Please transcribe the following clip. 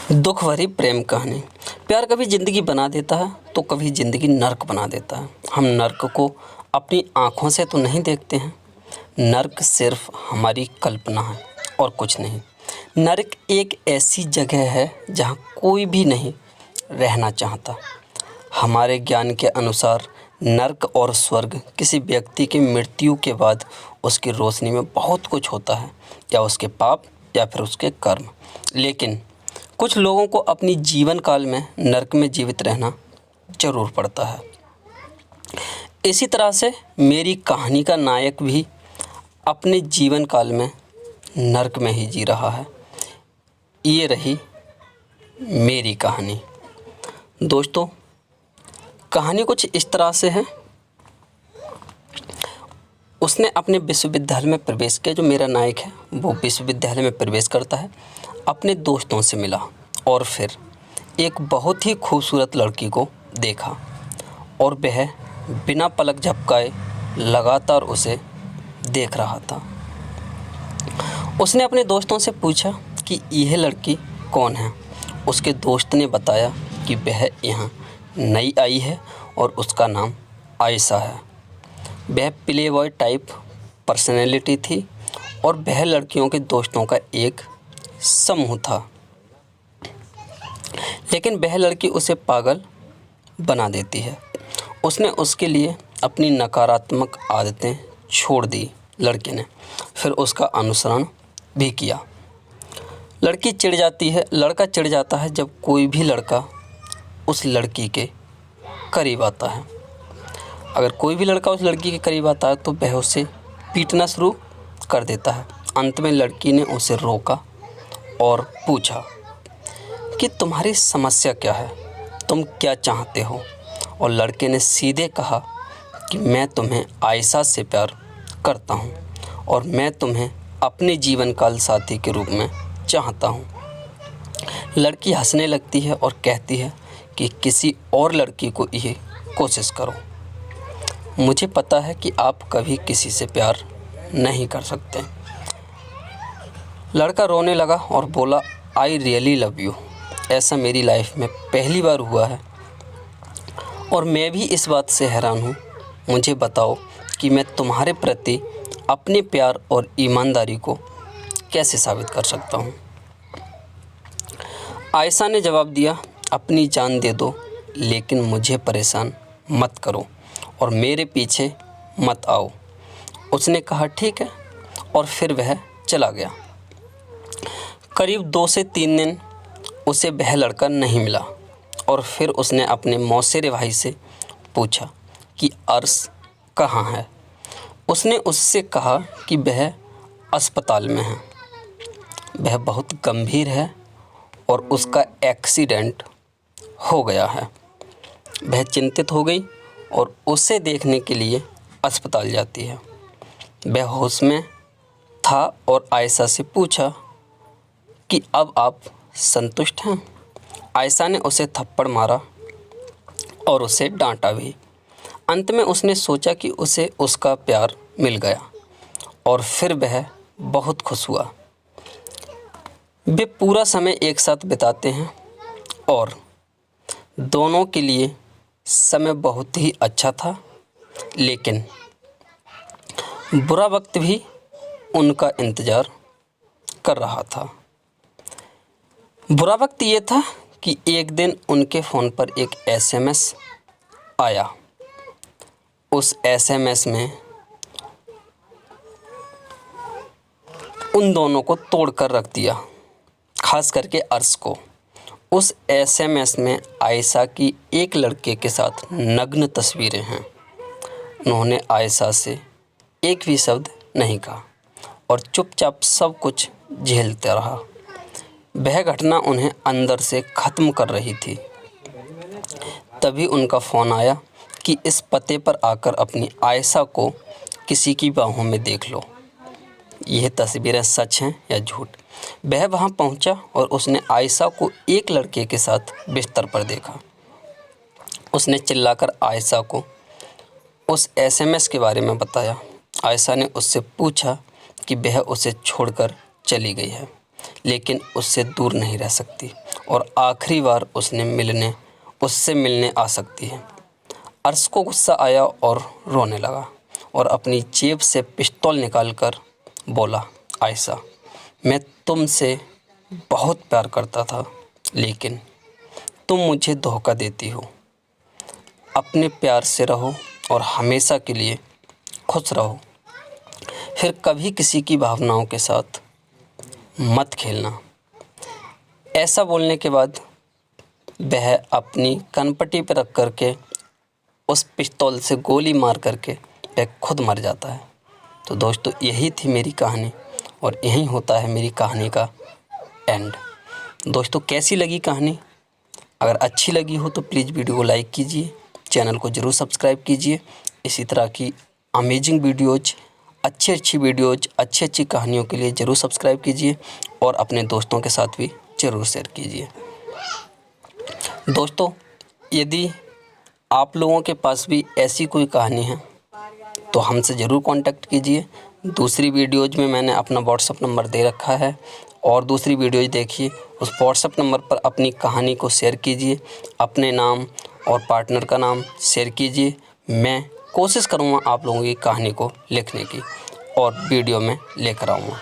दुख भरी प्रेम कहानी। प्यार कभी ज़िंदगी बना देता है तो कभी ज़िंदगी नर्क बना देता है। हम नर्क को अपनी आँखों से तो नहीं देखते हैं। नर्क सिर्फ हमारी कल्पना है और कुछ नहीं। नर्क एक ऐसी जगह है जहाँ कोई भी नहीं रहना चाहता। हमारे ज्ञान के अनुसार नर्क और स्वर्ग किसी व्यक्ति की मृत्यु के बाद उसकी रोशनी में बहुत कुछ होता है, या उसके पाप या फिर उसके कर्म। लेकिन कुछ लोगों को अपनी जीवन काल में नर्क में जीवित रहना ज़रूर पड़ता है। इसी तरह से मेरी कहानी का नायक भी अपने जीवन काल में नर्क में ही जी रहा है। ये रही मेरी कहानी। दोस्तों, कहानी कुछ इस तरह से है। उसने अपने विश्वविद्यालय में प्रवेश किया। जो मेरा नायक है वो विश्वविद्यालय में प्रवेश करता है, अपने दोस्तों से मिला और फिर एक बहुत ही खूबसूरत लड़की को देखा और वह बिना पलक झपकाए लगातार उसे देख रहा था। उसने अपने दोस्तों से पूछा कि यह लड़की कौन है। उसके दोस्त ने बताया कि वह यहाँ नई आई है और उसका नाम आयशा है। वह प्ले बॉय टाइप पर्सनैलिटी थी और वह लड़कियों के दोस्तों का एक समूह था। लेकिन वह लड़की उसे पागल बना देती है। उसने उसके लिए अपनी नकारात्मक आदतें छोड़ दी। लड़के ने फिर उसका अनुसरण भी किया। लड़का चिढ़ जाता है जब कोई भी लड़का उस लड़की के करीब आता है। अगर कोई भी लड़का उस लड़की के करीब आता है तो वह उसे पीटना शुरू कर देता है। अंत में लड़की ने उसे रोका और पूछा कि तुम्हारी समस्या क्या है, तुम क्या चाहते हो। और लड़के ने सीधे कहा कि मैं तुम्हें आयशा से प्यार करता हूँ और मैं तुम्हें अपने जीवन काल साथी के रूप में चाहता हूँ। लड़की हंसने लगती है और कहती है कि किसी और लड़की को ये कोशिश करो। मुझे पता है कि आप कभी किसी से प्यार नहीं कर सकते। लड़का रोने लगा और बोला, आई रियली लव यू। ऐसा मेरी लाइफ में पहली बार हुआ है और मैं भी इस बात से हैरान हूँ। मुझे बताओ कि मैं तुम्हारे प्रति अपने प्यार और ईमानदारी को कैसे साबित कर सकता हूँ। आयशा ने जवाब दिया, अपनी जान दे दो लेकिन मुझे परेशान मत करो और मेरे पीछे मत आओ। उसने कहा ठीक है और फिर वह चला गया। करीब 2 से 3 दिन उसे वह लड़का नहीं मिला और फिर उसने अपने मौसेरे भाई से पूछा कि अर्श कहाँ है। उसने उससे कहा कि वह अस्पताल में है, वह बहुत गंभीर है और उसका एक्सीडेंट हो गया है। वह चिंतित हो गई और उसे देखने के लिए अस्पताल जाती है। वह होश में था और आयशा से पूछा कि अब आप संतुष्ट हैं। आयशा ने उसे थप्पड़ मारा और उसे डांटा भी। अंत में उसने सोचा कि उसे उसका प्यार मिल गया और फिर वह बहुत खुश हुआ। वे पूरा समय एक साथ बिताते हैं और दोनों के लिए समय बहुत ही अच्छा था। लेकिन बुरा वक्त भी उनका इंतज़ार कर रहा था। बुरा वक्त ये था कि एक दिन उनके फ़ोन पर एक एसएमएस आया। उस एसएमएस में उन दोनों को तोड़ कर रख दिया, खास करके अर्श को। उस एसएमएस में आयशा की एक लड़के के साथ नग्न तस्वीरें हैं। उन्होंने आयशा से एक भी शब्द नहीं कहा और चुपचाप सब कुछ झेलता रहा। वह घटना उन्हें अंदर से ख़त्म कर रही थी। तभी उनका फ़ोन आया कि इस पते पर आकर अपनी आयशा को किसी की बाहों में देख लो। यह तस्वीरें सच हैं या झूठ। वह वहां पहुंचा और उसने आयशा को एक लड़के के साथ बिस्तर पर देखा। उसने चिल्लाकर आयशा को उस एसएमएस के बारे में बताया। आयशा ने उससे पूछा कि वह उसे छोड़कर चली गई है। लेकिन उससे दूर नहीं रह सकती और आखिरी बार उससे मिलने आ सकती है। अर्श को गुस्सा आया और रोने लगा और अपनी जेब से पिस्तौल निकालकर बोला, आयशा, मैं तुमसे बहुत प्यार करता था, लेकिन तुम मुझे धोखा देती हो। अपने प्यार से रहो और हमेशा के लिए खुश रहो। फिर कभी किसी की भावनाओं के साथ मत खेलना। ऐसा बोलने के बाद वह अपनी कनपटी पर रख करके उस पिस्तौल से गोली मार करके वह खुद मर जाता है। तो दोस्तों, यही थी मेरी कहानी और यही होता है मेरी कहानी का एंड। दोस्तों, कैसी लगी कहानी? अगर अच्छी लगी हो तो प्लीज़ वीडियो को लाइक कीजिए, चैनल को ज़रूर सब्सक्राइब कीजिए। इसी तरह की अमेजिंग वीडियोज़, अच्छी वीडियोज़, अच्छी कहानियों के लिए ज़रूर सब्सक्राइब कीजिए और अपने दोस्तों के साथ भी ज़रूर शेयर कीजिए। दोस्तों, यदि आप लोगों के पास भी ऐसी कोई कहानी है तो हमसे ज़रूर कांटेक्ट कीजिए। दूसरी वीडियोज़ में मैंने अपना व्हाट्सएप नंबर दे रखा है और दूसरी वीडियोज़ देखिए। उस व्हाट्सएप नंबर पर अपनी कहानी को शेयर कीजिए, अपने नाम और पार्टनर का नाम शेयर कीजिए। मैं कोशिश करूँगा आप लोगों की कहानी को लिखने की और वीडियो में लेकर आऊँगा।